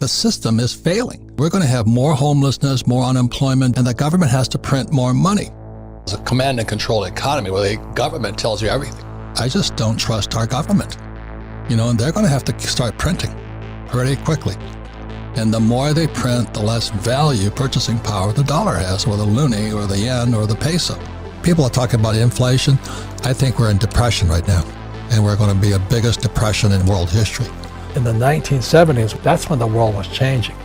The system is failing. We're going to have more homelessness, more unemployment, and the government has to print more money. It's a command and control economy where the government tells you everything. I just don't trust our government. And they're going to have to start printing pretty quickly. And the more they print, the less value, purchasing power the dollar has, or the loonie, or the yen, or the peso. People are talking about inflation. I think we're in depression right now, and we're going to be the biggest depression in world history. In the 1970s, that's when the world was changing.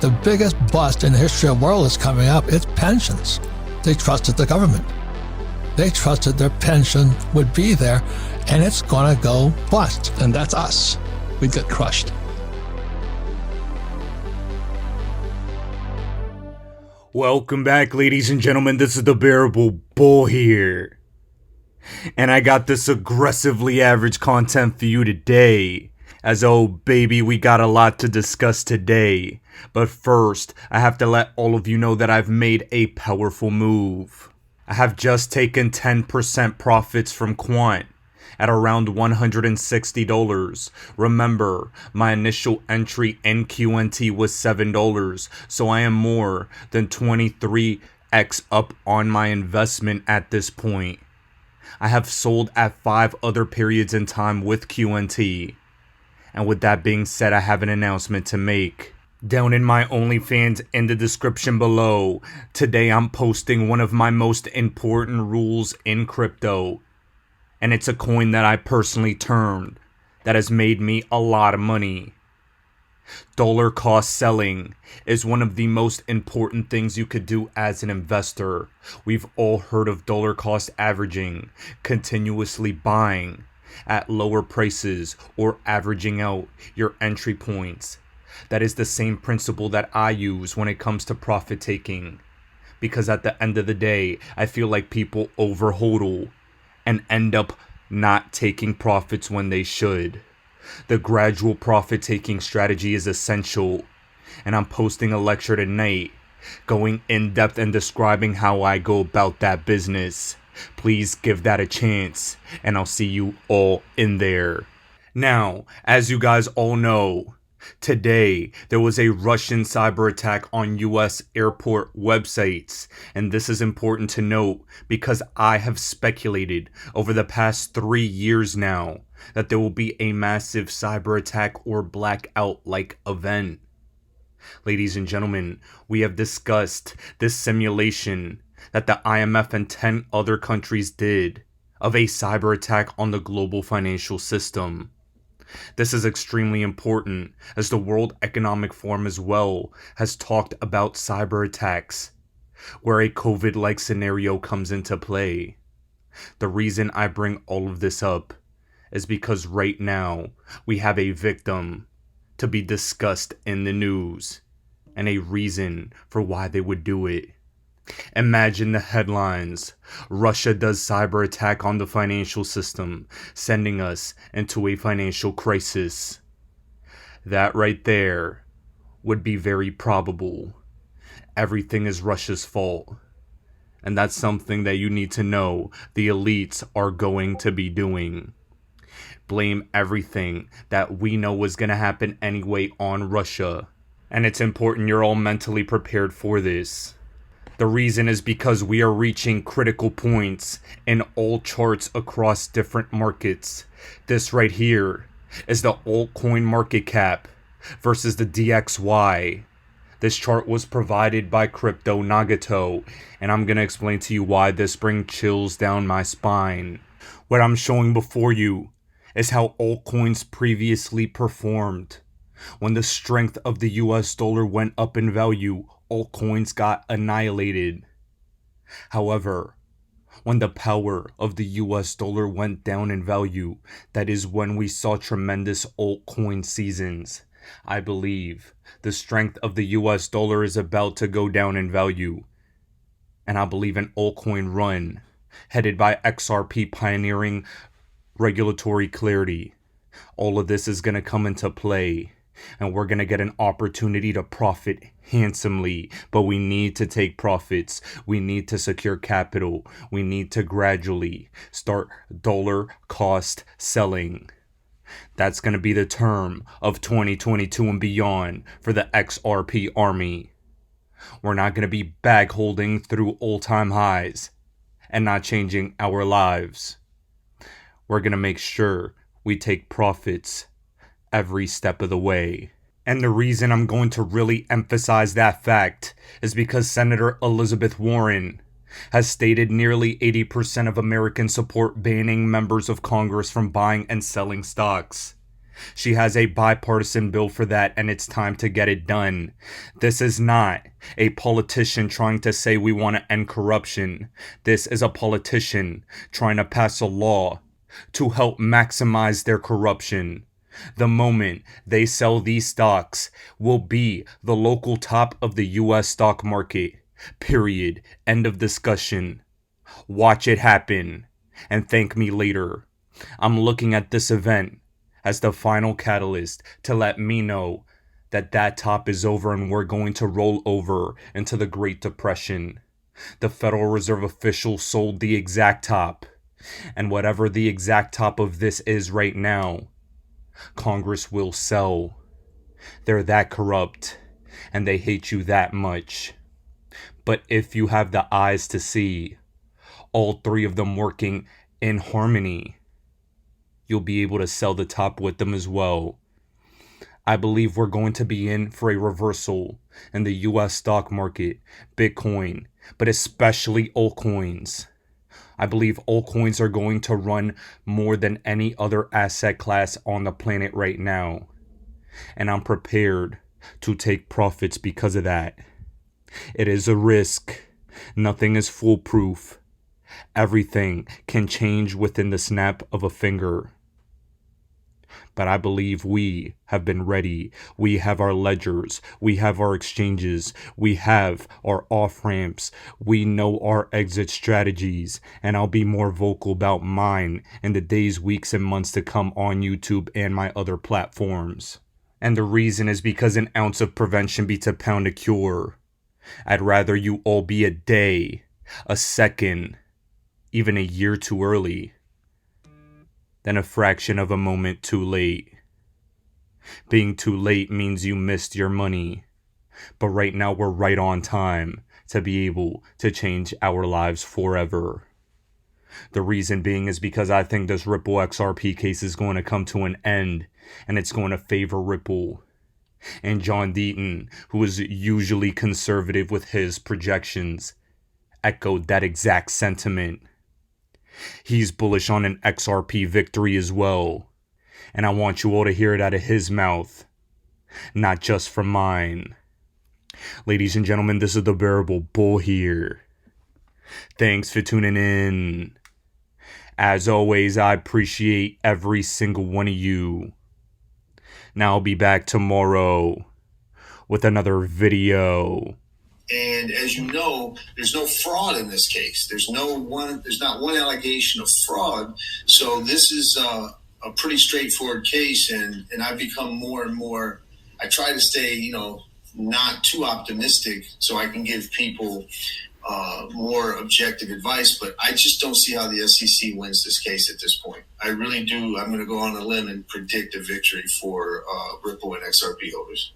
The biggest bust in the history of the world is coming up. It's pensions. They trusted the government. They trusted their pension would be there, and it's going to go bust. And that's us. We get crushed. Welcome back, ladies and gentlemen. This is the Bearable Bull here. And I got this aggressively average content for you today. As oh baby, we got a lot to discuss today. But first, I have to let all of you know that I've made a powerful move. I have just taken 10% profits from Quant at around $160. Remember, my initial entry in QNT was $7, so I am more than 23x up on my investment at this point. I have sold at 5 other periods in time with QNT. And with that being said, I have an announcement to make. Down in my OnlyFans in the description below, today I'm posting one of my most important rules in crypto. And it's a coin that I personally termed that has made me a lot of money. Dollar cost selling is one of the most important things you could do as an investor. We've all heard of dollar cost averaging, continuously buying at lower prices or averaging out your entry points. That is the same principle that I use when it comes to profit taking. Because at the end of the day, I feel like people overhodl and end up not taking profits when they should. The gradual profit taking strategy is essential, and I'm posting a lecture tonight going in depth and describing how I go about that business. Please give that a chance, and I'll see you all in there. Now, as you guys all know, today, there was a Russian cyber attack on US airport websites, and this is important to note because I have speculated over the past 3 years now that there will be a massive cyber attack or blackout-like event. Ladies and gentlemen, we have discussed this simulation that the IMF and 10 other countries did of a cyber attack on the global financial system. This is extremely important as the World Economic Forum as well has talked about cyber attacks where a COVID-like scenario comes into play. The reason I bring all of this up is because right now we have a victim to be discussed in the news and a reason for why they would do it. Imagine the headlines. Russia does cyber attack on the financial system, sending us into a financial crisis. That right there would be very probable. Everything is Russia's fault. And that's something that you need to know the elites are going to be doing. Blame everything that we know was going to happen anyway on Russia. And it's important you're all mentally prepared for this. The reason is because we are reaching critical points in all charts across different markets. This right here is the altcoin market cap versus the DXY. This chart was provided by Crypto Nagato, and I'm going to explain to you why this brings chills down my spine. What I'm showing before you is how altcoins previously performed. When the strength of the US dollar went up in value, altcoins got annihilated. However, when the power of the US dollar went down in value, that is when we saw tremendous altcoin seasons. I believe the strength of the US dollar is about to go down in value. And I believe an altcoin run, headed by XRP pioneering regulatory clarity. All of this is going to come into play. And we're going to get an opportunity to profit handsomely. But we need to take profits. We need to secure capital. We need to gradually start dollar cost selling. That's going to be the term of 2022 and beyond for the XRP army. We're not going to be bag holding through all-time highs and not changing our lives. We're going to make sure we take profits every step of the way. And the reason I'm going to really emphasize that fact is because Senator Elizabeth Warren has stated nearly 80% of Americans support banning members of Congress from buying and selling stocks. She has a bipartisan bill for that, and it's time to get it done. This is not a politician trying to say we want to end corruption. This is a politician trying to pass a law to help maximize their corruption. The moment they sell these stocks will be the local top of the US stock market. Period. End of discussion. Watch it happen and thank me later. I'm looking at this event as the final catalyst to let me know that that top is over and we're going to roll over into the Great Depression. The Federal Reserve officials sold the exact top, and whatever the exact top of this is right now, Congress will sell. They're that corrupt, and they hate you that much. But if you have the eyes to see all three of them working in harmony, you'll be able to sell the top with them as well. I believe we're going to be in for a reversal in the US stock market, Bitcoin, but especially altcoins. I believe altcoins are going to run more than any other asset class on the planet right now. And I'm prepared to take profits because of that. It is a risk. Nothing is foolproof. Everything can change within the snap of a finger. But I believe we have been ready. We have our ledgers. We have our exchanges. We have our off-ramps. We know our exit strategies. And I'll be more vocal about mine in the days, weeks, and months to come on YouTube and my other platforms. And the reason is because an ounce of prevention beats a pound of cure. I'd rather you all be a day, a second, even a year too early than a fraction of a moment too late. Being too late means you missed your money, but right now we're right on time to be able to change our lives forever. The reason being is because I think this Ripple XRP case is going to come to an end, and it's going to favor Ripple. And John Deaton, who is usually conservative with his projections, echoed that exact sentiment. He's bullish on an XRP victory as well, and I want you all to hear it out of his mouth, not just from mine. Ladies and gentlemen, this is the Bearable Bull here. Thanks for tuning in. As always, I appreciate every single one of you. Now I'll be back tomorrow with another video. And as you know, there's no fraud in this case. There's not one allegation of fraud. So this is a pretty straightforward case. And I've become more and more, I try to stay, not too optimistic so I can give people more objective advice. But I just don't see how the SEC wins this case at this point. I really do. I'm going to go on a limb and predict a victory for Ripple and XRP holders.